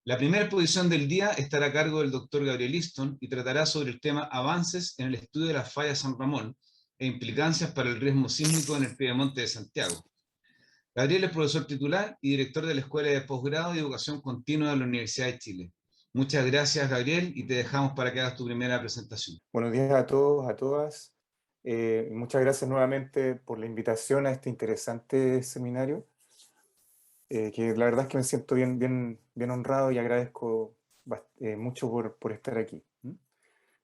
La primera exposición del día estará a cargo del doctor Gabriel Easton y tratará sobre el tema avances en el estudio de la falla San Ramón e implicancias para el riesgo sísmico en el Piedemonte de Santiago. Gabriel es profesor titular y director de la Escuela de Posgrado y Educación Continua de la Universidad de Chile. Muchas gracias, Gabriel, y te dejamos para que hagas tu primera presentación. Buenos días a todos, a todas. Muchas gracias nuevamente por la invitación a este interesante seminario, que la verdad es que me siento bien honrado y agradezco mucho por estar aquí.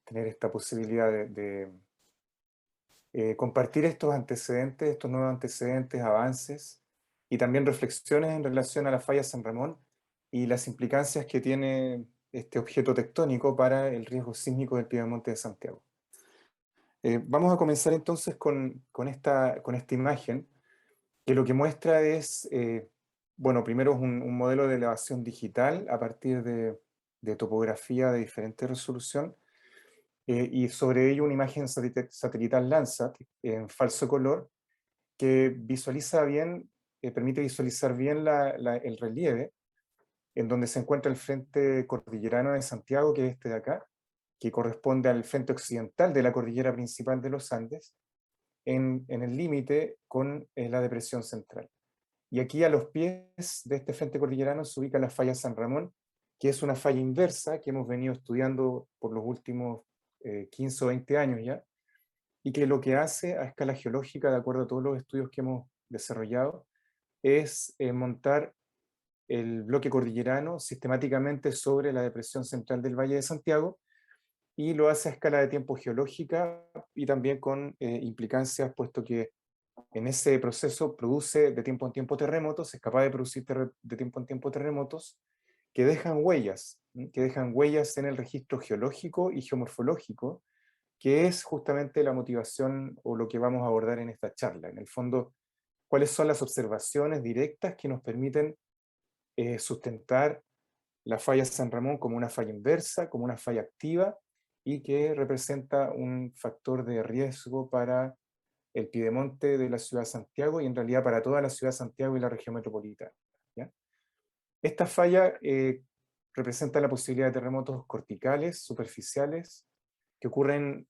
Tener esta posibilidad de compartir estos antecedentes, estos nuevos antecedentes, avances y también reflexiones en relación a la falla San Ramón y las implicancias que tiene este objeto tectónico para el riesgo sísmico del Piedemonte de Santiago. Vamos a comenzar entonces con esta imagen, que lo que muestra es, bueno, primero es un modelo de elevación digital a partir de topografía de diferente resolución, y sobre ello una imagen satelital Landsat en falso color, que visualiza bien, permite visualizar bien el relieve, en donde se encuentra el frente cordillerano de Santiago, que es este de acá, que corresponde al frente occidental de la cordillera principal de los Andes, en el límite con la depresión central. Y aquí a los pies de este frente cordillerano se ubica la falla San Ramón, que es una falla inversa que hemos venido estudiando por los últimos 15 o 20 años ya, y que lo que hace a escala geológica, de acuerdo a todos los estudios que hemos desarrollado, es montar el bloque cordillerano sistemáticamente sobre la depresión central del Valle de Santiago, y lo hace a escala de tiempo geológica y también con implicancias, puesto que en ese proceso produce de tiempo en tiempo terremotos, es capaz de producir de tiempo en tiempo terremotos que dejan huellas, que dejan huellas en el registro geológico y geomorfológico, que es justamente la motivación o lo que vamos a abordar en esta charla. En el fondo, cuáles son las observaciones directas que nos permiten sustentar la falla San Ramón como una falla inversa, como una falla activa, y que representa un factor de riesgo para el piedemonte de la ciudad de Santiago y en realidad para toda la ciudad de Santiago y la región metropolitana, ¿ya? Esta falla representa la posibilidad de terremotos corticales, superficiales, que ocurren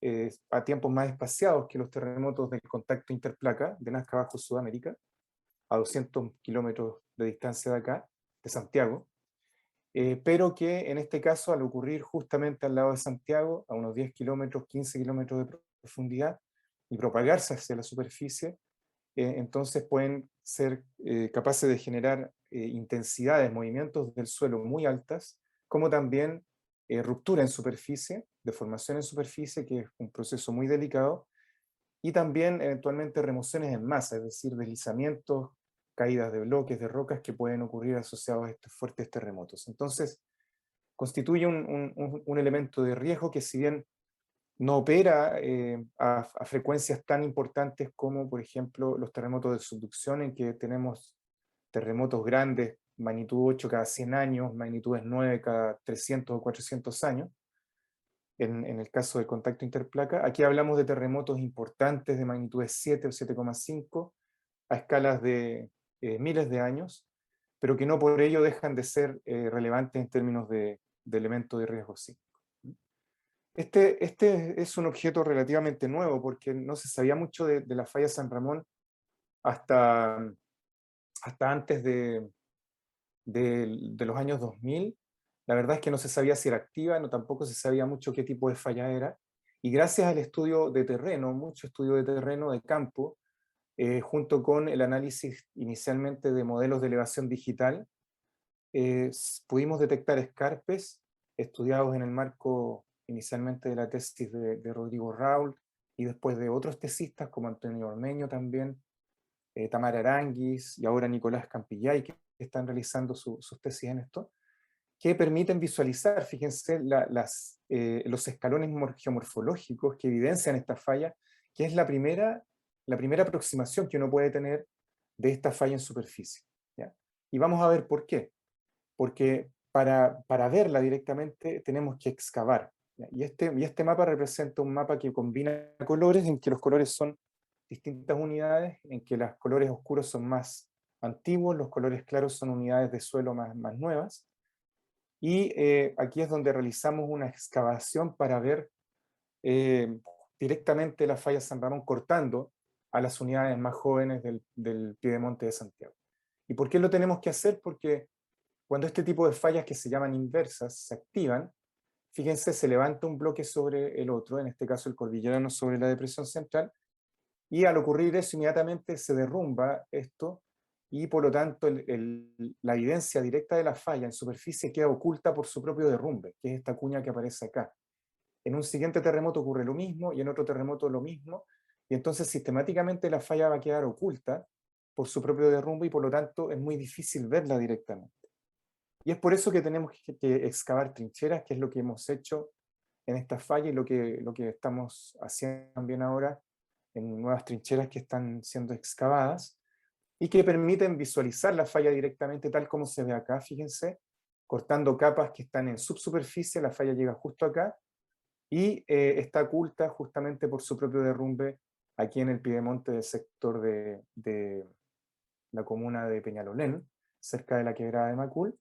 a tiempos más espaciados que los terremotos del contacto interplaca de Nazca Bajo, Sudamérica, a 200 kilómetros de distancia de acá, de Santiago, pero que en este caso, al ocurrir justamente al lado de Santiago, a unos 10 kilómetros, 15 kilómetros de profundidad, y propagarse hacia la superficie, entonces pueden ser capaces de generar intensidades, movimientos del suelo muy altas, como también ruptura en superficie, deformación en superficie, que es un proceso muy delicado, y también eventualmente remociones en masa, es decir, deslizamientos, caídas de bloques, de rocas que pueden ocurrir asociados a estos fuertes terremotos. Entonces, constituye un elemento de riesgo que, si bien no opera a frecuencias tan importantes como, por ejemplo, los terremotos de subducción, en que tenemos terremotos grandes, magnitud 8 cada 100 años, magnitudes 9 cada 300 o 400 años, en el caso del contacto interplaca. Aquí hablamos de terremotos importantes de magnitudes 7 o 7,5 a escalas de miles de años, pero que no por ello dejan de ser relevantes en términos de elemento de riesgo sísmico. Este es un objeto relativamente nuevo, porque no se sabía mucho de la falla San Ramón hasta, hasta antes de los años 2000. La verdad es que no se sabía si era activa, no, tampoco se sabía mucho qué tipo de falla era, y gracias al estudio de terreno, mucho estudio de terreno, de campo, junto con el análisis inicialmente de modelos de elevación digital, pudimos detectar escarpes estudiados en el marco inicialmente de la tesis de Rodrigo Raúl y después de otros tesistas como Antonio Ormeño también, Tamara Aranguis y ahora Nicolás Campillay, que están realizando sus tesis en esto, que permiten visualizar, fíjense, los escalones geomorfológicos que evidencian esta falla, que es la primera aproximación que uno puede tener de esta falla en superficie, ¿ya? Y vamos a ver por qué. Porque para verla directamente tenemos que excavar, ¿ya? Y este mapa representa un mapa que combina colores, en que los colores son distintas unidades, en que los colores oscuros son más antiguos, los colores claros son unidades de suelo más nuevas, Y aquí es donde realizamos una excavación para ver directamente la falla San Ramón cortando a las unidades más jóvenes del Piedemonte de Santiago. ¿Y por qué lo tenemos que hacer? Porque cuando este tipo de fallas que se llaman inversas se activan, fíjense, se levanta un bloque sobre el otro, en este caso el cordillerano sobre la depresión central, y al ocurrir eso inmediatamente se derrumba esto y por lo tanto la evidencia directa de la falla en superficie queda oculta por su propio derrumbe, que es esta cuña que aparece acá. En un siguiente terremoto ocurre lo mismo y en otro terremoto lo mismo, y entonces sistemáticamente la falla va a quedar oculta por su propio derrumbe y por lo tanto es muy difícil verla directamente. Y es por eso que tenemos que excavar trincheras, que es lo que hemos hecho en esta falla y lo que estamos haciendo también ahora en nuevas trincheras que están siendo excavadas y que permiten visualizar la falla directamente tal como se ve acá, fíjense, cortando capas que están en subsuperficie, la falla llega justo acá y está oculta justamente por su propio derrumbe aquí en el piedemonte del sector de la comuna de Peñalolén, cerca de la quebrada de Macul,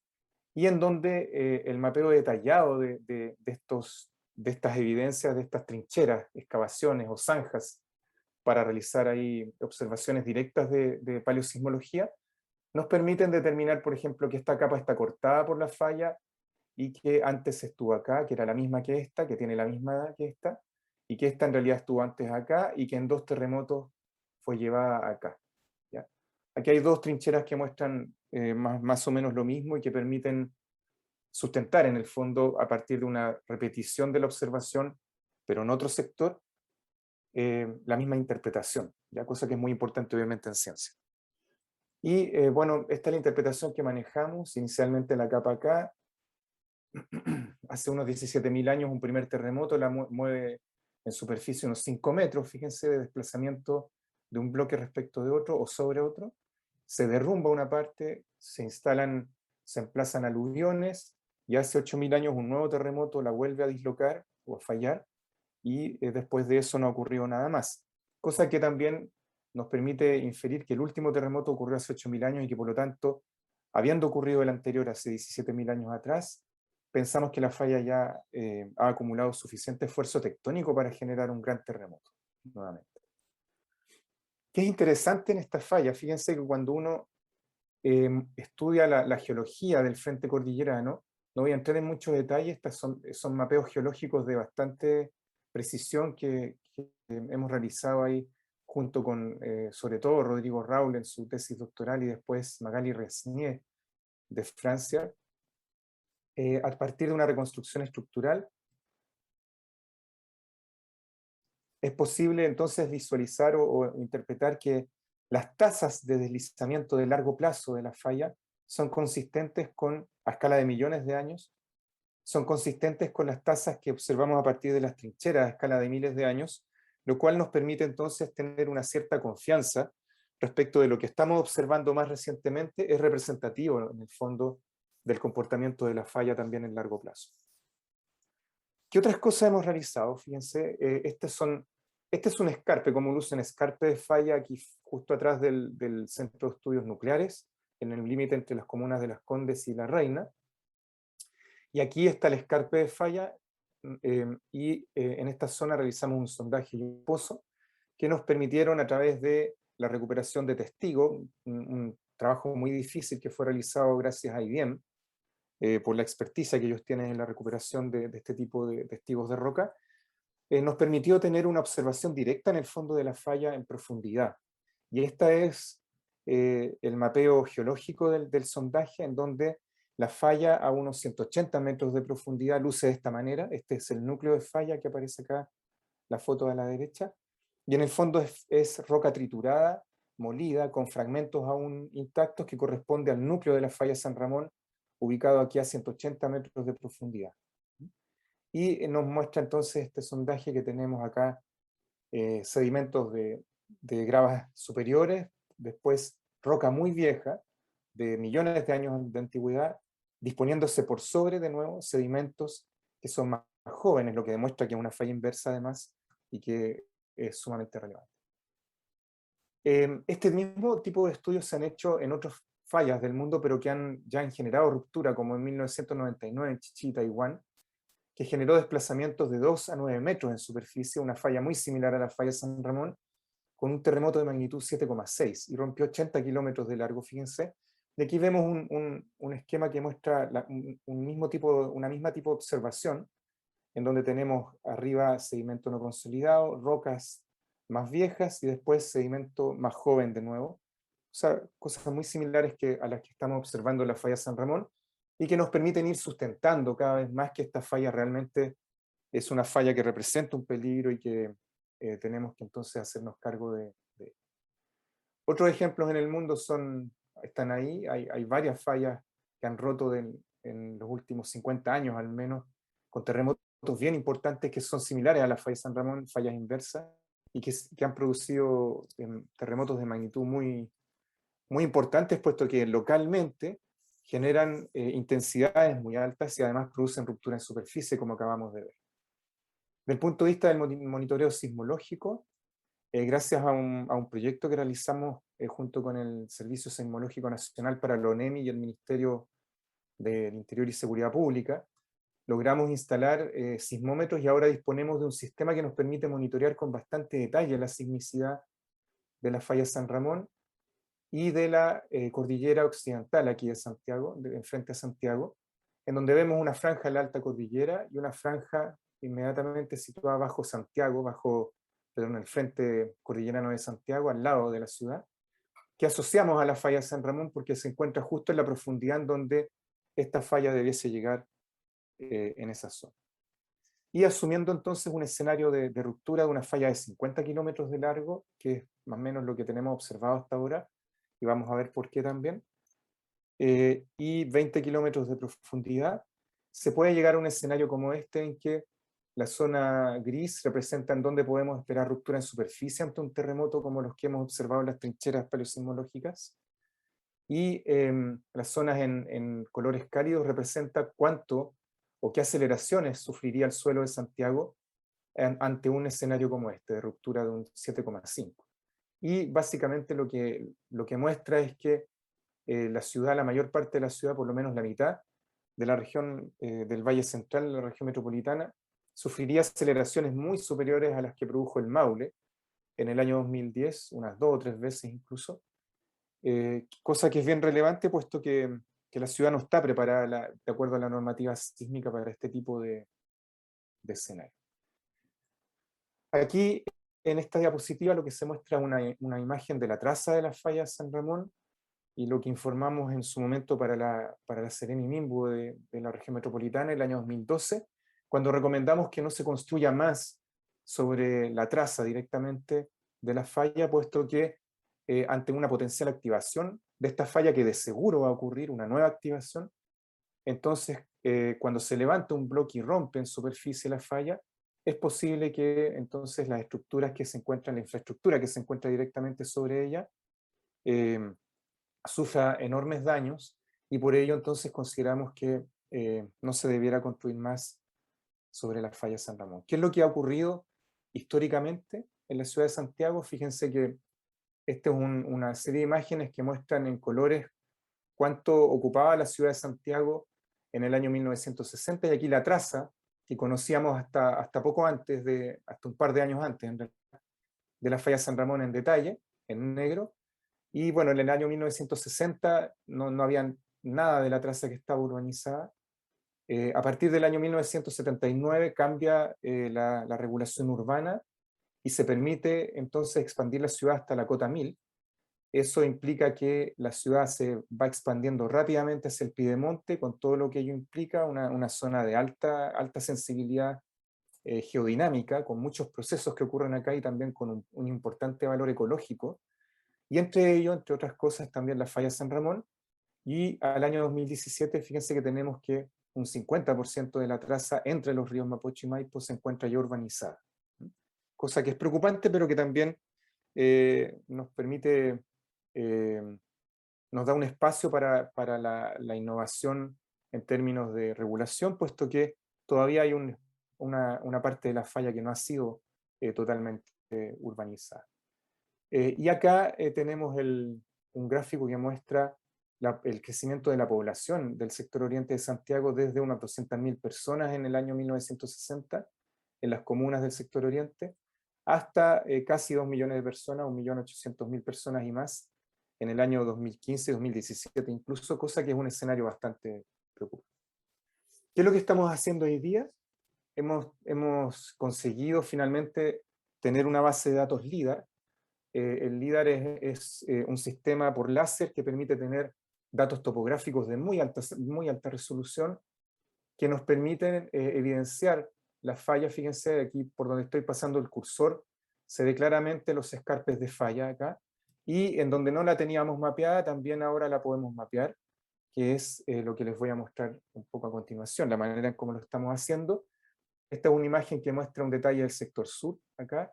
y en donde el mapeo detallado de estas evidencias, de estas trincheras, excavaciones o zanjas, para realizar ahí observaciones directas de paleosismología, nos permiten determinar, por ejemplo, que esta capa está cortada por la falla y que antes estuvo acá, que era la misma que esta, que tiene la misma edad que esta, y que esta en realidad estuvo antes acá y que en 2 terremotos fue llevada acá. ¿Ya? Aquí hay 2 trincheras que muestran más o menos lo mismo y que permiten sustentar en el fondo, a partir de una repetición de la observación, pero en otro sector, la misma interpretación, ¿ya? Cosa que es muy importante obviamente en ciencia. Y bueno, esta es la interpretación que manejamos inicialmente en la capa acá. Hace unos 17.000 años un primer terremoto la mueve en superficie unos 5 metros, fíjense, de desplazamiento de un bloque respecto de otro o sobre otro. Se derrumba una parte, se emplazan aluviones, y hace 8.000 años un nuevo terremoto la vuelve a dislocar o a fallar, y después de eso no ha ocurrido nada más. Cosa que también nos permite inferir que el último terremoto ocurrió hace 8.000 años y que por lo tanto, habiendo ocurrido el anterior hace 17.000 años atrás, pensamos que la falla ya ha acumulado suficiente esfuerzo tectónico para generar un gran terremoto, nuevamente. ¿Qué es interesante en esta falla? Fíjense que cuando uno estudia la geología del frente cordillerano, no voy a entrar en muchos detalles, estos son mapeos geológicos de bastante precisión que hemos realizado ahí junto con, sobre todo, Rodrigo Raul en su tesis doctoral y después Magali Resnier de Francia, a partir de una reconstrucción estructural. Es posible entonces visualizar o interpretar que las tasas de deslizamiento de largo plazo de la falla son consistentes con, a escala de millones de años, son consistentes con las tasas que observamos a partir de las trincheras a escala de miles de años, lo cual nos permite entonces tener una cierta confianza respecto de lo que estamos observando más recientemente es representativo en el fondo del comportamiento de la falla también en largo plazo. ¿Qué otras cosas hemos realizado? Fíjense, este es un escarpe, como luce un escarpe de falla aquí justo atrás del Centro de Estudios Nucleares, en el límite entre las comunas de Las Condes y La Reina. Y aquí está el escarpe de falla, y en esta zona realizamos un sondaje y un pozo que nos permitieron, a través de la recuperación de testigos, un trabajo muy difícil que fue realizado gracias a IBM, por la experticia que ellos tienen en la recuperación de este tipo de testigos de roca, nos permitió tener una observación directa en el fondo de la falla en profundidad. Y esta es el mapeo geológico del sondaje, en donde la falla a unos 180 metros de profundidad luce de esta manera. Este es el núcleo de falla que aparece acá, la foto a la derecha. Y en el fondo es roca triturada, molida, con fragmentos aún intactos, que corresponde al núcleo de la falla San Ramón, ubicado aquí a 180 metros de profundidad. Y nos muestra entonces este sondaje que tenemos acá, sedimentos de gravas superiores, después roca muy vieja, de millones de años de antigüedad, disponiéndose por sobre, de nuevo, sedimentos que son más jóvenes, lo que demuestra que es una falla inversa además, y que es sumamente relevante. Este mismo tipo de estudios se han hecho en otros fallas del mundo, pero que ya han generado ruptura, como en 1999 en Chichí, Taiwán, que generó desplazamientos de 2 a 9 metros en superficie, una falla muy similar a la falla San Ramón, con un terremoto de magnitud 7,6 y rompió 80 kilómetros de largo, fíjense. Y aquí vemos un esquema que muestra una misma tipo de observación, en donde tenemos arriba sedimento no consolidado, rocas más viejas y después sedimento más joven de nuevo. O sea, cosas muy similares a las que estamos observando en la falla San Ramón y que nos permiten ir sustentando cada vez más que esta falla realmente es una falla que representa un peligro y que tenemos que entonces hacernos cargo de. Otros ejemplos en el mundo están ahí, hay varias fallas que han roto en los últimos 50 años al menos, con terremotos bien importantes que son similares a la falla San Ramón, fallas inversas, y que han producido terremotos de magnitud muy, muy importantes, puesto que localmente generan intensidades muy altas y además producen ruptura en superficie, como acabamos de ver. Desde el punto de vista del monitoreo sismológico, gracias a un proyecto que realizamos junto con el Servicio Sismológico Nacional para la ONEMI y el Ministerio del Interior y Seguridad Pública, logramos instalar sismómetros y ahora disponemos de un sistema que nos permite monitorear con bastante detalle la sismicidad de la falla San Ramón y de la cordillera occidental aquí de Santiago, enfrente a Santiago, en donde vemos una franja de la alta cordillera y una franja inmediatamente situada bajo Santiago, perdón, el frente cordillerano de Santiago, al lado de la ciudad, que asociamos a la falla de San Ramón porque se encuentra justo en la profundidad en donde esta falla debiese llegar en esa zona. Y asumiendo entonces un escenario de ruptura de una falla de 50 kilómetros de largo, que es más o menos lo que tenemos observado hasta ahora, y vamos a ver por qué también, y 20 kilómetros de profundidad, se puede llegar a un escenario como este en que la zona gris representa en donde podemos esperar ruptura en superficie ante un terremoto como los que hemos observado en las trincheras paleosismológicas, y las zonas en colores cálidos representa cuánto o qué aceleraciones sufriría el suelo de Santiago ante un escenario como este, de ruptura de un 7,5. Y básicamente lo que muestra es que la ciudad, la mayor parte de la ciudad, por lo menos la mitad de la región del Valle Central, la región metropolitana, sufriría aceleraciones muy superiores a las que produjo el Maule en el año 2010, unas 2 o 3 veces incluso, cosa que es bien relevante puesto que la ciudad no está preparada de acuerdo a la normativa sísmica para este tipo de escenario. Aquí, en esta diapositiva, lo que se muestra es una imagen de la traza de la falla San Ramón y lo que informamos en su momento para la Seremi Minbu de la región metropolitana el año 2012, cuando recomendamos que no se construya más sobre la traza directamente de la falla, puesto que ante una potencial activación de esta falla, que de seguro va a ocurrir una nueva activación, entonces cuando se levanta un bloque y rompe en superficie la falla, es posible que entonces las estructuras que se encuentran, la infraestructura que se encuentra directamente sobre ella, sufra enormes daños, y por ello entonces consideramos que no se debiera construir más sobre la falla San Ramón. ¿Qué es lo que ha ocurrido históricamente en la ciudad de Santiago? Fíjense que esta es una serie de imágenes que muestran en colores cuánto ocupaba la ciudad de Santiago en el año 1960, y aquí la traza que conocíamos hasta poco antes, hasta un par de años antes en realidad, de la falla San Ramón en detalle, en negro. Y bueno, en el año 1960 no había nada de la traza que estaba urbanizada. A partir del año 1979 cambia la regulación urbana y se permite entonces expandir la ciudad hasta la cota 1000. Eso implica que la ciudad se va expandiendo rápidamente hacia el piedemonte, con todo lo que ello implica, una zona de alta sensibilidad geodinámica, con muchos procesos que ocurren acá y también con un importante valor ecológico. Y entre ellos, entre otras cosas, también la falla San Ramón. Y al año 2017, fíjense que tenemos que un 50% de la traza entre los ríos Mapocho y Maipo se encuentra ya urbanizada. Cosa que es preocupante, pero que también nos permite, nos da un espacio para la innovación en términos de regulación, puesto que todavía hay una parte de la falla que no ha sido totalmente urbanizada. Y acá tenemos un gráfico que muestra el crecimiento de la población del sector oriente de Santiago desde unas 200.000 personas en el año 1960 en las comunas del sector oriente, hasta casi 2 millones de personas, 1.800.000 personas y más en el año 2015-2017 incluso, cosa que es un escenario bastante preocupante. ¿Qué es lo que estamos haciendo hoy día? Hemos conseguido finalmente tener una base de datos LIDAR. El LIDAR es un sistema por láser que permite tener datos topográficos de muy alta resolución que nos permiten evidenciar las fallas. Fíjense, aquí por donde estoy pasando el cursor, se ve claramente los escarpes de falla acá, y en donde no la teníamos mapeada, también ahora la podemos mapear, que es lo que les voy a mostrar un poco a continuación, la manera en cómo lo estamos haciendo. Esta es una imagen que muestra un detalle del sector sur, acá,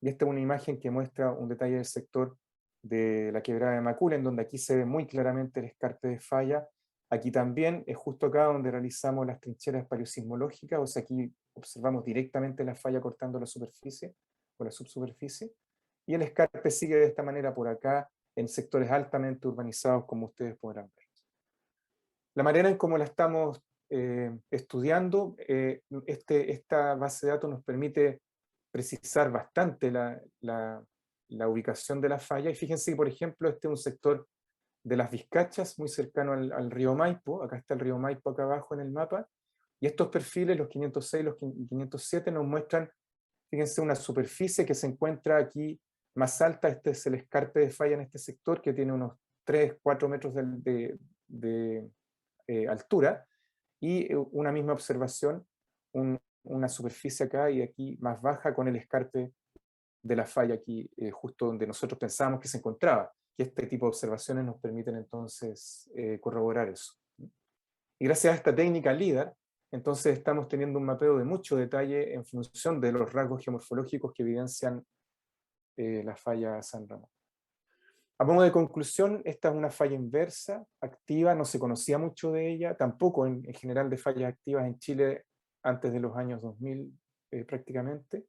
y esta es una imagen que muestra un detalle del sector de la quebrada de Macul, en donde aquí se ve muy claramente el escarpe de falla. Aquí también es justo acá donde realizamos las trincheras paleosismológicas, o sea, aquí observamos directamente la falla cortando la superficie o la subsuperficie, y el escarpe sigue de esta manera por acá, en sectores altamente urbanizados, como ustedes podrán ver. La manera en cómo la estamos estudiando, esta base de datos nos permite precisar bastante la ubicación de la falla, y fíjense que, por ejemplo, este es un sector de las Vizcachas, muy cercano al río Maipo. Acá está el río Maipo acá abajo en el mapa, y estos perfiles, los 506 y los 507, nos muestran, fíjense, una superficie que se encuentra aquí más alta. Este es el escarpe de falla en este sector, que tiene unos 3-4 metros de altura, y una misma observación, una superficie acá y aquí más baja con el escarpe de la falla aquí, justo donde nosotros pensábamos que se encontraba. Y este tipo de observaciones nos permiten entonces corroborar eso. Y gracias a esta técnica LIDAR, entonces estamos teniendo un mapeo de mucho detalle en función de los rasgos geomorfológicos que evidencian la falla San Ramón. A modo de conclusión, esta es una falla inversa, activa, no se conocía mucho de ella, tampoco en general de fallas activas en Chile antes de los años 2000 prácticamente,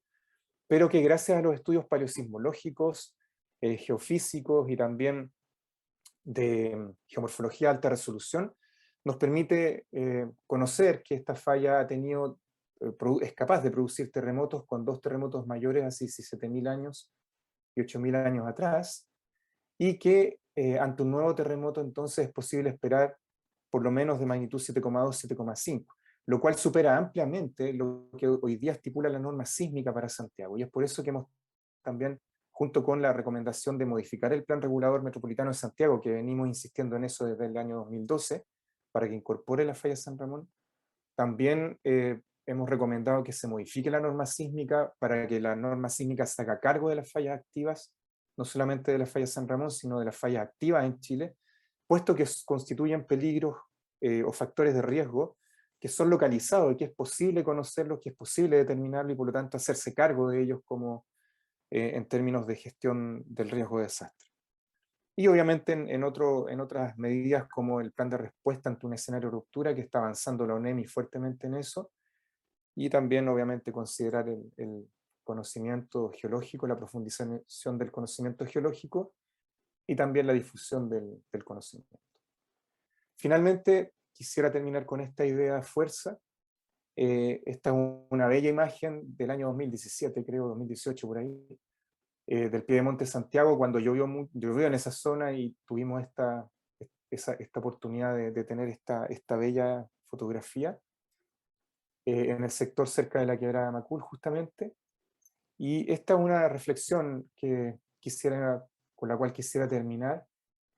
pero que gracias a los estudios paleosismológicos, geofísicos y también de geomorfología de alta resolución, nos permite conocer que esta falla es capaz de producir terremotos con 2 terremotos mayores hace 17.000 años y 8.000 años atrás, y que ante un nuevo terremoto entonces es posible esperar por lo menos de magnitud 7,2, 7,5, lo cual supera ampliamente lo que hoy día estipula la norma sísmica para Santiago. Y es por eso que hemos también, junto con la recomendación de modificar el Plan Regulador Metropolitano de Santiago, que venimos insistiendo en eso desde el año 2012, para que incorpore la falla San Ramón, también hemos recomendado que se modifique la norma sísmica para que la norma sísmica se haga cargo de las fallas activas, no solamente de la falla San Ramón, sino de las fallas activas en Chile, puesto que constituyen peligros o factores de riesgo que son localizados y que es posible conocerlos, que es posible determinarlos y por lo tanto hacerse cargo de ellos como en términos de gestión del riesgo de desastre. Y obviamente en otras medidas como el plan de respuesta ante un escenario de ruptura, que está avanzando la ONEMI fuertemente en eso, y también obviamente considerar el conocimiento geológico, la profundización del conocimiento geológico y también la difusión del conocimiento. Finalmente, quisiera terminar con esta idea de fuerza. Esta es una bella imagen del año 2017, creo, 2018 por ahí, del Piedemonte Santiago, cuando llovió en esa zona y tuvimos esta oportunidad de tener esta bella fotografía en el sector cerca de la quebrada de Macul, justamente. Y esta es una reflexión con la cual quisiera terminar,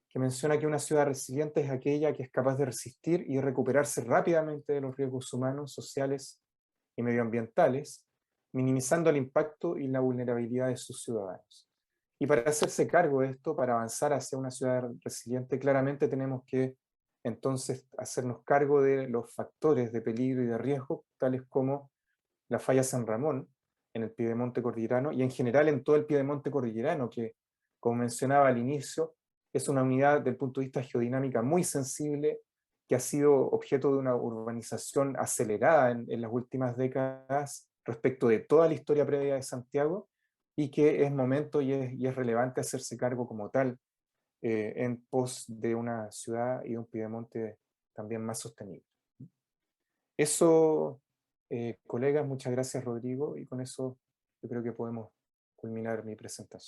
que menciona que una ciudad resiliente es aquella que es capaz de resistir y recuperarse rápidamente de los riesgos humanos, sociales y medioambientales, minimizando el impacto y la vulnerabilidad de sus ciudadanos. Y para hacerse cargo de esto, para avanzar hacia una ciudad resiliente, claramente tenemos que entonces hacernos cargo de los factores de peligro y de riesgo, tales como la falla San Ramón en el Piedemonte Cordillerano y en general en todo el Piedemonte Cordillerano, que, como mencionaba al inicio, es una unidad del punto de vista geodinámica muy sensible, que ha sido objeto de una urbanización acelerada en las últimas décadas respecto de toda la historia previa de Santiago, y que es momento y es relevante hacerse cargo como tal en pos de una ciudad y un piedemonte también más sostenible. Eso, colegas, muchas gracias Rodrigo, y con eso yo creo que podemos culminar mi presentación.